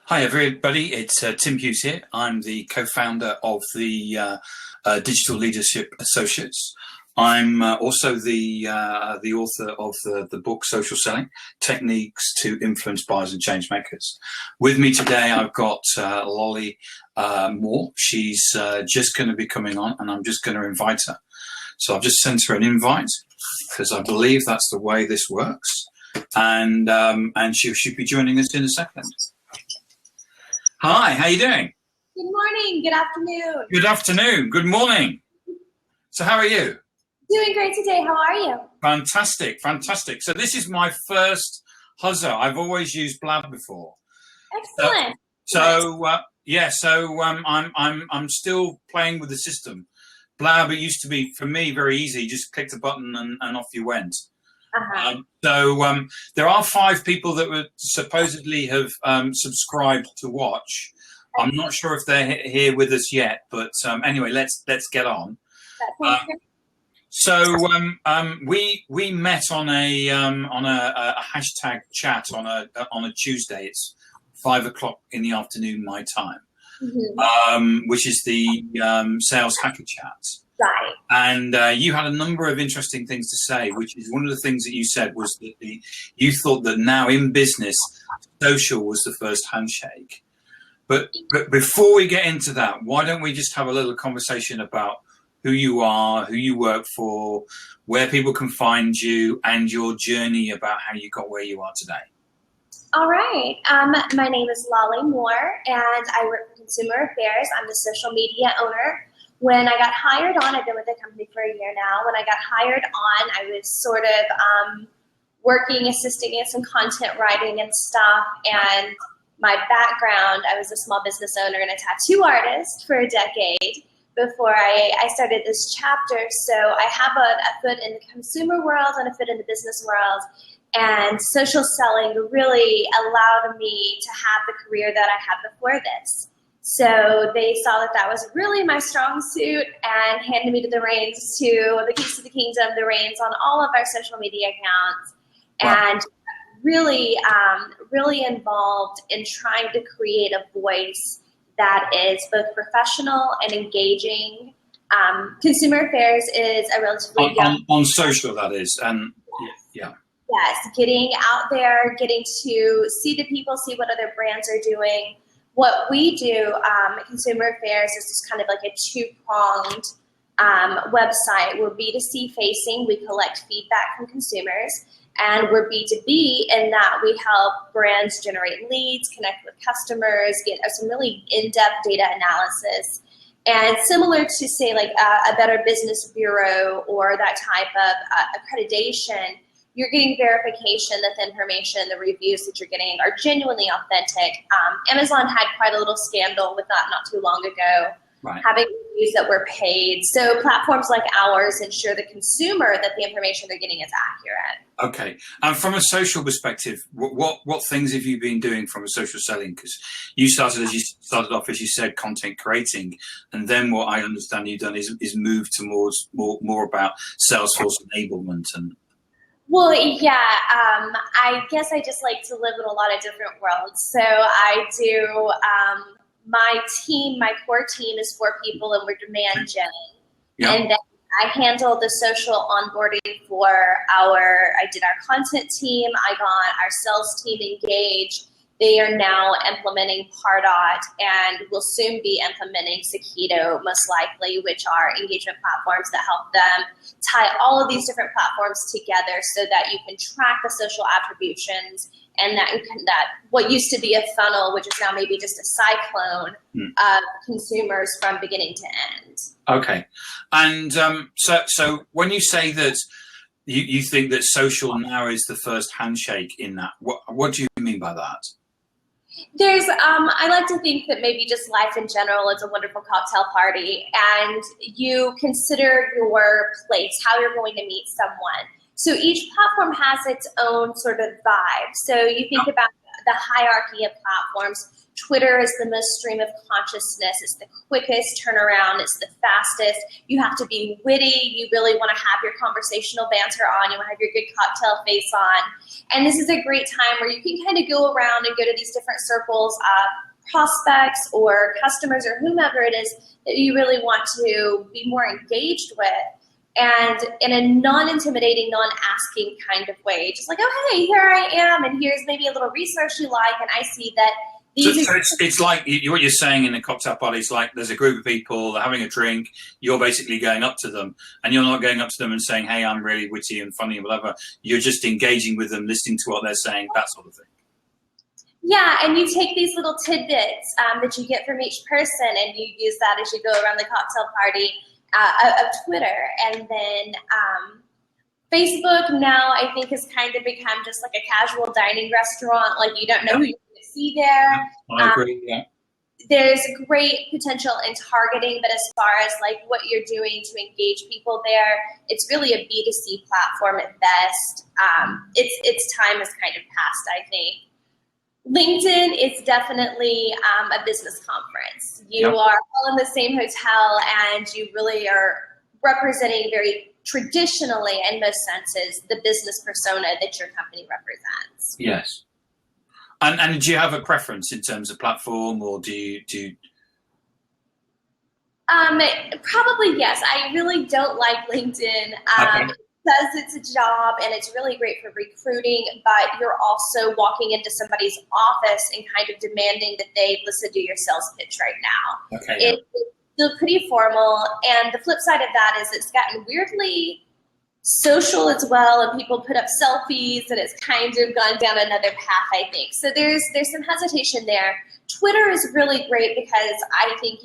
Hi everybody, it's Tim Hughes here. I'm the co-founder of the Digital Leadership Associates. I'm also the author of the book Social Selling, Techniques to Influence Buyers and Change Makers. With me today I've got Lollie Moore. She's just going to be coming on and I'm just going to invite her. So I've just sent her an invite because I believe that's the way this works. And she should be joining us in a second. Hi, how you doing? Good morning, good afternoon. Good afternoon, good morning. So how are you? Doing great today, how are you? Fantastic, fantastic. So this is my first Huzzer. I've always used Blab before. Excellent. I'm still playing with the system. Blab, it used to be, for me, very easy. You just clicked a button and off you went. There are 5 people that would supposedly have subscribed to watch. I'm not sure if they're here with us yet, but anyway, let's get on. We met on a hashtag chat on a Tuesday. It's 5 o'clock in the afternoon my time, which is the Sales Hacker Chat. Right. And you had a number of interesting things to say, which is one of the things that you said was that you thought that now in business, social was the first handshake. But before we get into that, why don't we just have a little conversation about who you are, who you work for, where people can find you, and your journey about how you got where you are today. All right. My name is Lollie Moore, and I work for Consumer Affairs. I'm the social media owner. When I got hired on, I've been with the company for a year now. When I got hired on, I was sort of working, assisting in some content writing and stuff. And my background, I was a small business owner and a tattoo artist for a decade before I started this chapter. So I have a foot in the consumer world and a foot in the business world. And social selling really allowed me to have the career that I had before this. So they saw that was really my strong suit and handed me the reins to the keys to the kingdom, the reins on all of our social media accounts. Wow. And really involved in trying to create a voice that is both professional and engaging. Consumer Affairs is a relatively young... On social, that is. And yeah. Yes, getting out there, getting to see the people, see what other brands are doing. What we do at Consumer Affairs is just kind of like a 2-pronged website. We're B2C facing. We collect feedback from consumers. And we're B2B in that we help brands generate leads, connect with customers, get some really in-depth data analysis. And similar to, say, like a Better Business Bureau or that type of accreditation, you're getting verification that the information, the reviews that you're getting are genuinely authentic. Amazon had quite a little scandal with that not too long ago, having reviews that were paid. So platforms like ours ensure the consumer that the information they're getting is accurate. Okay. And from a social perspective, what things have you been doing from a social selling? Because you started off, as you said, content creating, and then what I understand you've done is move towards more about Salesforce enablement and... Well, yeah, I guess I just like to live in a lot of different worlds. So I do, my core team is 4 people and we're demand gen. Yep. And then I handle the social onboarding for I did our content team. I got our sales team engaged. They are now implementing Pardot and will soon be implementing Sakito, most likely, which are engagement platforms that help them tie all of these different platforms together so that you can track the social attributions and that what used to be a funnel, which is now maybe just a cyclone of consumers from beginning to end. Okay. And so when you say that you think that social now is the first handshake in that, what do you mean by that? There's, I like to think that maybe just life in general is a wonderful cocktail party, and you consider your place, how you're going to meet someone. So each platform has its own sort of vibe. So you think about the hierarchy of platforms, Twitter is the most stream of consciousness. It's the quickest turnaround. It's the fastest. You have to be witty. You really want to have your conversational banter on. You want to have your good cocktail face on. And this is a great time where you can kind of go around and go to these different circles of prospects or customers or whomever it is that you really want to be more engaged with. And in a non-intimidating, non-asking kind of way, just like, oh, hey, here I am, and here's maybe a little research you like, and I see that these So it's like what you're saying in the cocktail party is like there's a group of people, they're having a drink, you're basically going up to them, and you're not going up to them and saying, hey, I'm really witty and funny and whatever. You're just engaging with them, listening to what they're saying, that sort of thing. Yeah, and you take these little tidbits that you get from each person, and you use that as you go around the cocktail party of Twitter. And then Facebook now, I think, has kind of become just like a casual dining restaurant. Like, you don't know who you're going to see there. I agree, yeah. There's great potential in targeting, but as far as like what you're doing to engage people there, it's really a B2C platform at best. Its time has kind of passed, I think. LinkedIn is definitely a business conference. You are all in the same hotel, and you really are representing very traditionally, in most senses, the business persona that your company represents. Yes. And do you have a preference in terms of platform, or do you? Probably yes. I really don't like LinkedIn. Okay. Because it's a job and it's really great for recruiting, but you're also walking into somebody's office and kind of demanding that they listen to your sales pitch right now. Okay. It's still pretty formal, and the flip side of that is it's gotten weirdly social as well, and people put up selfies, and it's kind of gone down another path, I think. So there's some hesitation there. Twitter is really great because I think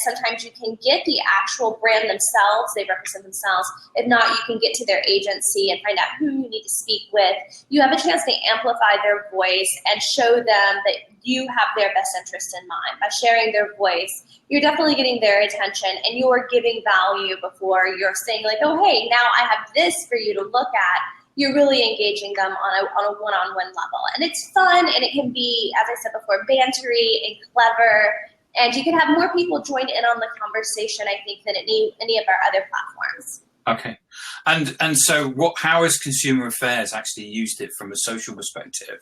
sometimes you can get the actual brand themselves, they represent themselves. If not, you can get to their agency and find out who you need to speak with. You have a chance to amplify their voice and show them that you have their best interest in mind. By sharing their voice, you're definitely getting their attention, and you're giving value before you're saying like, oh, hey, now I have this for you to look at. You're really engaging them on a one-on-one level. And it's fun, and it can be, as I said before, bantery and clever, and you can have more people join in on the conversation, I think, than any of our other platforms. Okay. And so how has Consumer Affairs actually used it from a social perspective?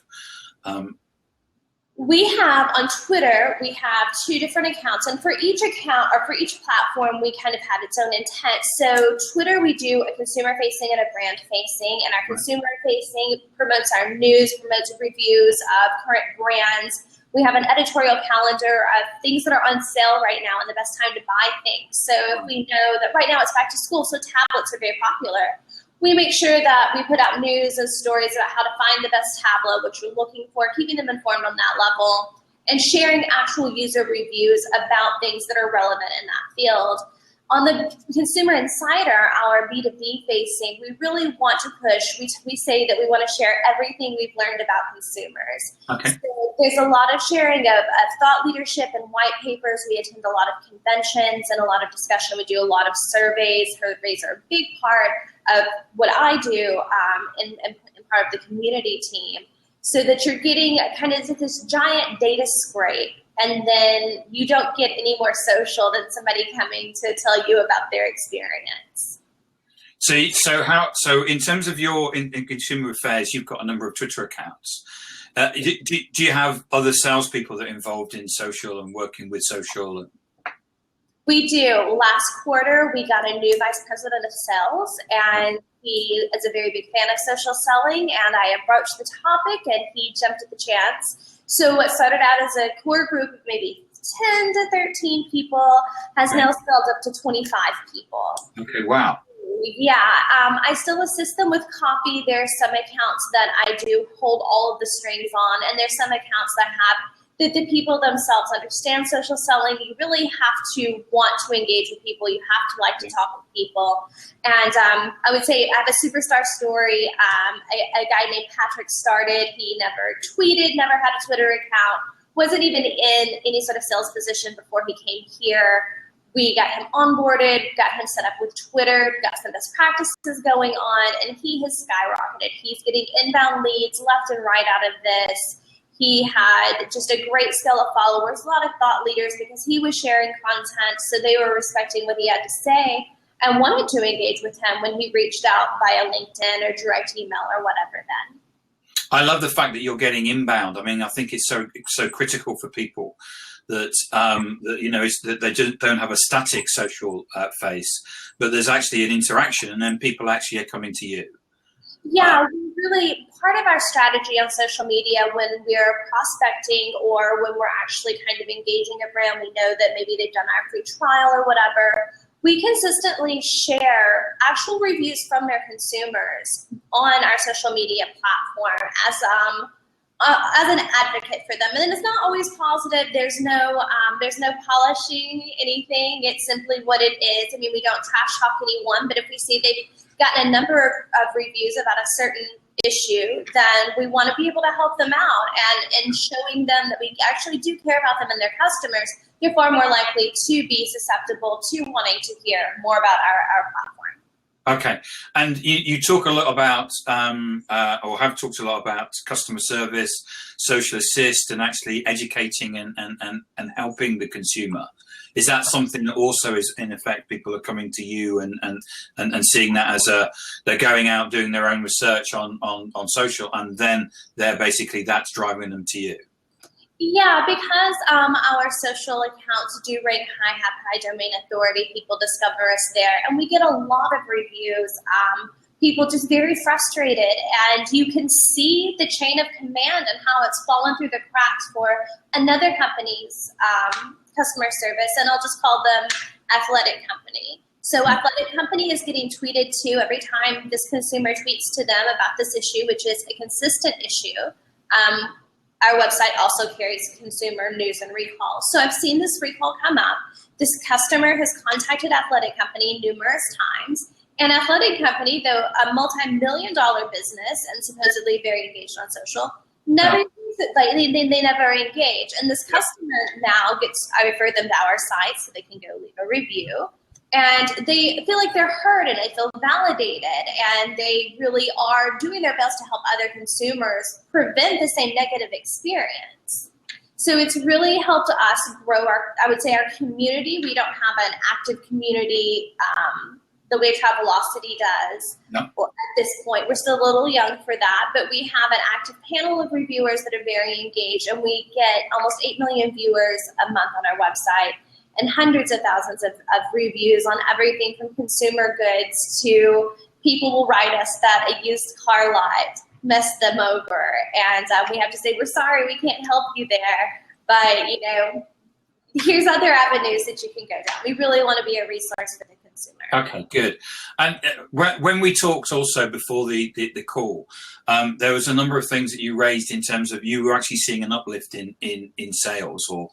We have on Twitter, we have 2 different accounts, and for each account or for each platform, we kind of have its own intent. So Twitter, we do a consumer facing and a brand facing, and our consumer facing promotes our news, promotes reviews of current brands. We have an editorial calendar of things that are on sale right now and the best time to buy things. So if we know that right now it's back to school, so tablets are very popular, we make sure that we put out news and stories about how to find the best tablet, what you're looking for, keeping them informed on that level, and sharing actual user reviews about things that are relevant in that field. On the Consumer Insider, our B2B facing, we really want to push, we say that we want to share everything we've learned about consumers. Okay. So there's a lot of sharing of thought leadership and white papers. We attend a lot of conventions and a lot of discussion. We do a lot of surveys. Surveys are a big part of what I do and part of the community team, so that you're getting kind of this giant data scrape, and then you don't get any more social than somebody coming to tell you about their experience. So in terms of your in Consumer Affairs, you've got a number of Twitter accounts. Do you have other salespeople that are involved in social and working with social? We do. Last quarter, we got a new vice president of sales, and he is a very big fan of social selling, and I approached the topic, and he jumped at the chance. So what started out as a core group of maybe 10 to 13 people has now scaled up to 25 people. Okay, wow. Yeah, I still assist them with copy. There are some accounts that I do hold all of the strings on, and there's some accounts that have the people themselves understand social selling. You really have to want to engage with people. You have to like to talk with people. And I would say I have a superstar story. A guy named Patrick started. He never tweeted, never had a Twitter account, wasn't even in any sort of sales position before he came here. We got him onboarded, got him set up with Twitter, got some best practices going on, and he has skyrocketed. He's getting inbound leads left and right out of this. He had just a great scale of followers, a lot of thought leaders, because he was sharing content, so they were respecting what he had to say and wanted to engage with him when he reached out via LinkedIn or direct email or whatever then. I love the fact that you're getting inbound. I mean, I think it's so critical for people that, that they just don't have a static social face, but there's actually an interaction, and then people actually are coming to you. Yeah, part of our strategy on social media when we're prospecting or when we're actually kind of engaging a brand, we know that maybe they've done our free trial or whatever, we consistently share actual reviews from their consumers on our social media platform as an advocate for them. And it's not always positive. There's no polishing anything. It's simply what it is. I mean, we don't trash talk anyone, but if we see they've gotten a number of reviews about a certain issue, then we want to be able to help them out and showing them that we actually do care about them and their customers. You're far more likely to be susceptible to wanting to hear more about our platform. Okay, and you talk a lot about, or have talked a lot about customer service, social assist, and actually educating and helping the consumer. Is that something that also is, in effect, people are coming to you and seeing that as they're going out doing their own research on social, and then that's driving them to you? Yeah, because our social accounts do rank high, have high domain authority, people discover us there, and we get a lot of reviews. People just very frustrated, and you can see the chain of command and how it's fallen through the cracks for another company's customer service, and I'll just call them Athletic Company. So Athletic Company is getting tweeted to every time this consumer tweets to them about this issue, which is a consistent issue. Our website also carries consumer news and recalls. So I've seen this recall come up. This customer has contacted Athletic Company numerous times. And Athletic Company, though a multi-million-dollar business and supposedly very engaged on social, never they never engage. And this customer now I refer them to our site so they can go leave a review. And they feel like they're heard and they feel validated, and they really are doing their best to help other consumers prevent the same negative experience. So it's really helped us grow our community. We don't have an active community the way Travelocity does. No. At this point, we're still a little young for that, but we have an active panel of reviewers that are very engaged, and we get almost 8 million viewers a month on our website, and hundreds of thousands of reviews on everything from consumer goods to people will write us that a used car lot messed them over. And we have to say, we're sorry, we can't help you there. But, here's other avenues that you can go down. We really want to be a resource for the consumer. Okay, good. And when we talked also before the call, there was a number of things that you raised in terms of you were actually seeing an uplift in sales, or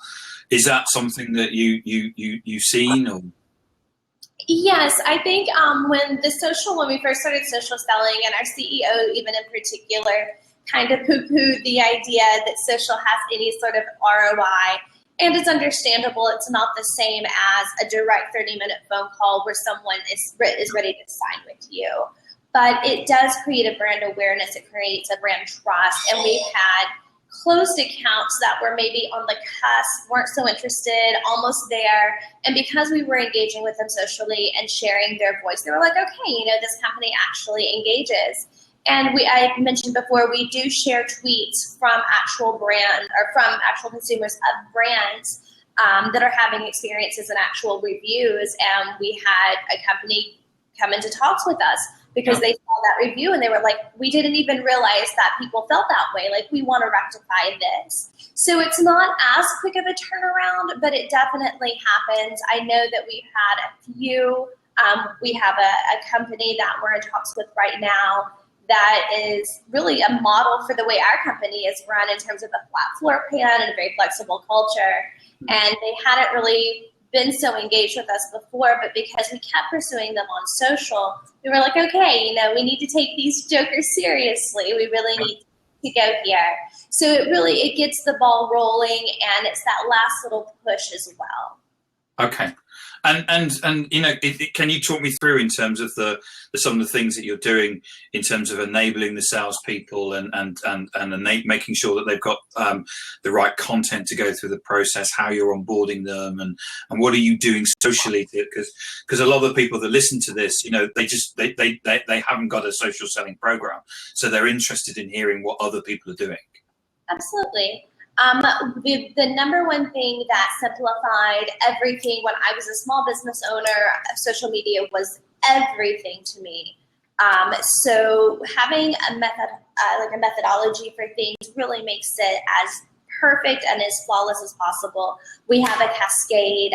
is that something that you've seen? Or? Yes, I think when we first started social selling, and our CEO even in particular kind of poo-pooed the idea that social has any sort of ROI. And it's understandable. It's not the same as a direct 30-minute phone call where someone is ready to sign with you. But it does create a brand awareness. It creates a brand trust. And we've had closed accounts that were maybe on the cusp, weren't so interested, almost there. And because we were engaging with them socially and sharing their voice, they were like, okay, this company actually engages. And I mentioned before, we do share tweets from actual consumers of brands that are having experiences and actual reviews. And we had a company come into talks with us because they saw that review and they were like, we didn't even realize that people felt that way. Like, we want to rectify this. So it's not as quick of a turnaround, but it definitely happens. I know that we've had a few. We have a company that we're in talks with right now that is really a model for the way our company is run in terms of a flat floor plan and a very flexible culture. And they hadn't really been so engaged with us before, but because we kept pursuing them on social, we were like, okay, we need to take these jokers seriously. We really need to go here. So it gets the ball rolling, and it's that last little push as well. Okay. And you know, can you talk me through in terms of some of the things that you're doing in terms of enabling the salespeople and making sure that they've got the right content to go through the process, how you're onboarding them, and what are you doing socially? Because a lot of the people that listen to this, you know, they haven't got a social selling program, so they're interested in hearing what other people are doing. Absolutely. The number one thing that simplified everything when I was a small business owner, social media was everything to me. So having a methodology for things really makes it as perfect and as flawless as possible. We have a cascade.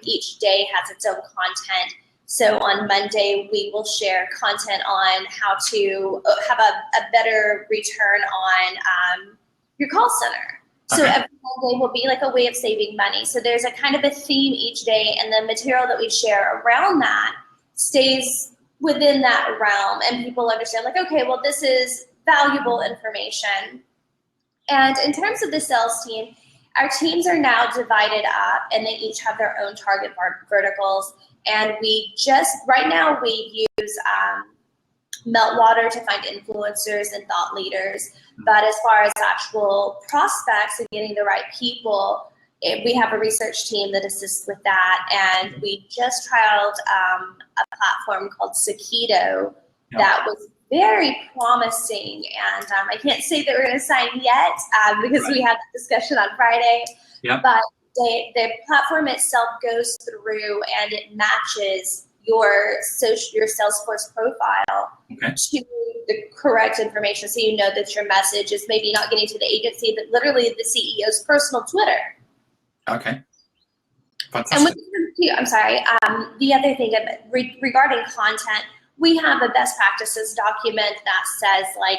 Each day has its own content. So on Monday, we will share content on how to have a better return on your call center. So Okay. every Monday will be like a way of saving money. So there's a kind of a theme each day, and the material that we share around that stays within that realm, and people understand like, okay, well, this is valuable information. And in terms of the sales team, our teams are now divided up, and they each have their own target verticals. And right now we use Meltwater to find influencers and thought leaders. But as far as actual prospects and getting the right people, we have a research team that assists with that. And we just trialed a platform called Sakito that was very promising. And I can't say that we're going to sign yet because we had that discussion on Friday. But the platform itself goes through and it matches your Salesforce profile to the correct information, so you know that your message is maybe not getting to the agency, but literally the CEO's personal Twitter. Okay. Fantastic. And the other thing regarding content, we have a best practices document that says like,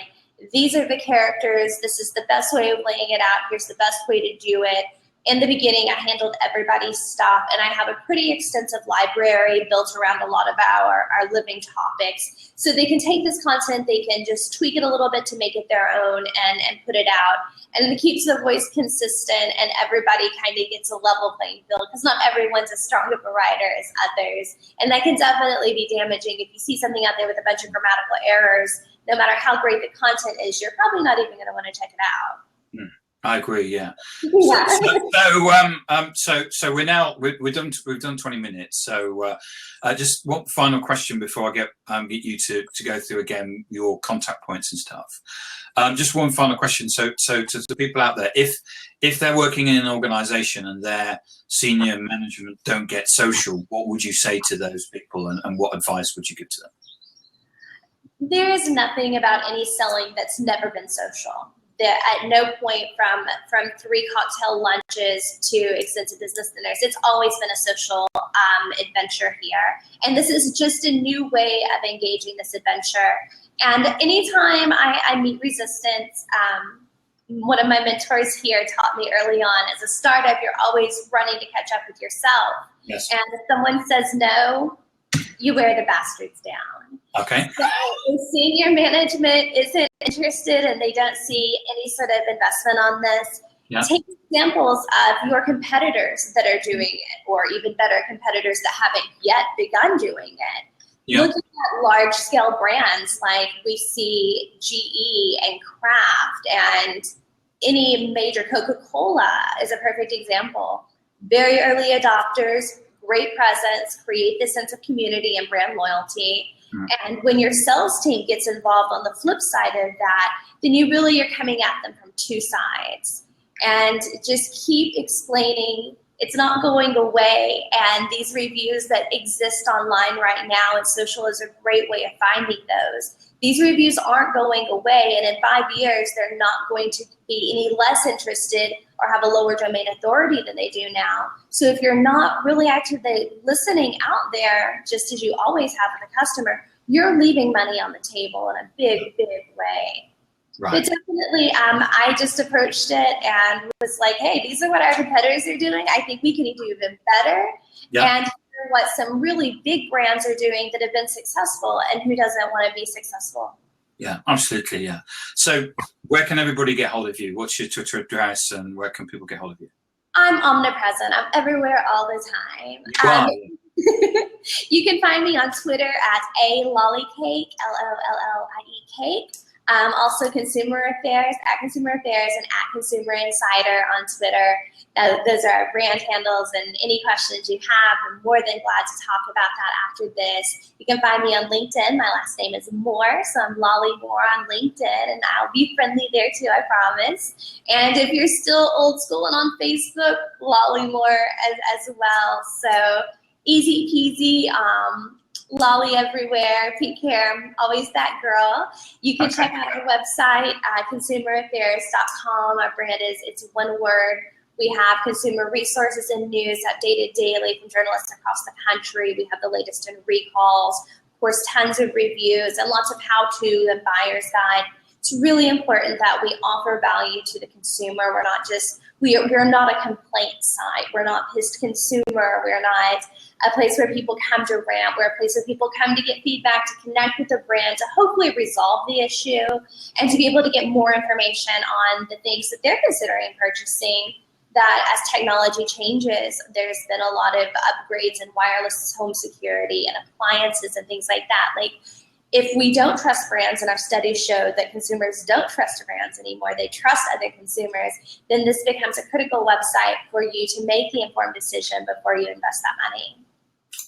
these are the characters, this is the best way of laying it out, here's the best way to do it. In the beginning, I handled everybody's stuff, and I have a pretty extensive library built around a lot of our living topics. So they can take this content, they can just tweak it a little bit to make it their own and put it out. And it keeps the voice consistent, and everybody kind of gets a level playing field, because not everyone's as strong of a writer as others. And that can definitely be damaging. If you see something out there with a bunch of grammatical errors, no matter how great the content is, you're probably not even going to want to check it out. I agree. Yeah. So we're now we've done 20 minutes. So just one final question before I get you to go through again your contact points and stuff. Just one final question. So to the people out there, if they're working in an organization and their senior management don't get social, what would you say to those people, and what advice would you give to them? There is nothing about any selling that's never been social. That at no point from 3 cocktail lunches to extensive business dinners, it's always been a social adventure here. And this is just a new way of engaging this adventure. And anytime I meet resistance, one of my mentors here taught me early on, as a startup, you're always running to catch up with yourself. Yes. And if someone says no, you wear the bastards down. Okay. So if senior management isn't interested and they don't see any sort of investment on this, take examples of your competitors that are doing it, or even better, competitors that haven't yet begun doing it. Looking at large scale brands like we see GE and Kraft, and any major Coca-Cola is a perfect example. Very early adopters, great presence, create this sense of community and brand loyalty. And when your sales team gets involved on the flip side of that, then you're coming at them from 2 sides. And just keep explaining it's not going away. And these reviews that exist online right now, and social is a great way of finding those. These reviews aren't going away, and in 5 years, they're not going to be any less interested or have a lower domain authority than they do now. So if you're not really actively listening out there, just as you always have with a customer, you're leaving money on the table in a big, big way. Right. But definitely, I just approached it and was like, hey, these are what our competitors are doing. I think we can do even better. And hear what some really big brands are doing that have been successful, and who doesn't want to be successful. Yeah, absolutely. Yeah. So where can everybody get hold of you? What's your Twitter address, and where can people get hold of you? I'm omnipresent. I'm everywhere all the time. You can find me on Twitter at @LollieCake, LOLLIE Cake. Also Consumer Affairs, and @Consumer Insider on Twitter. Those are our brand handles, and any questions you have, I'm more than glad to talk about that after this. You can find me on LinkedIn. My last name is Moore, so I'm Lollie Moore on LinkedIn, and I'll be friendly there too, I promise. And if you're still old school and on Facebook, Lollie Moore as well. So easy peasy. Lollie everywhere. Take care. I'm always that girl. You can check out our website, consumeraffairs.com. Our brand it's one word. We have consumer resources and news updated daily from journalists across the country. We have the latest in recalls, of course, tons of reviews and lots of how-to and buyer's guide. It's really important that we offer value to the consumer. We're not just, we're not a complaint site. We're not pissed consumer. We're not a place where people come to rant. We're a place where people come to get feedback, to connect with the brand, to hopefully resolve the issue, and to be able to get more information on the things that they're considering purchasing. That as technology changes, there's been a lot of upgrades in wireless home security and appliances and things like that. Like, if we don't trust brands, and our studies show that consumers don't trust brands anymore, they trust other consumers, then this becomes a critical website for you to make the informed decision before you invest that money.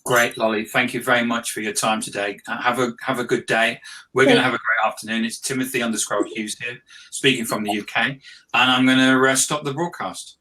Great, Lollie. Thank you very much for your time today. Have a good day. We're going to have a great afternoon. It's Timothy _Hughes here, speaking from the UK, and I'm going to stop the broadcast.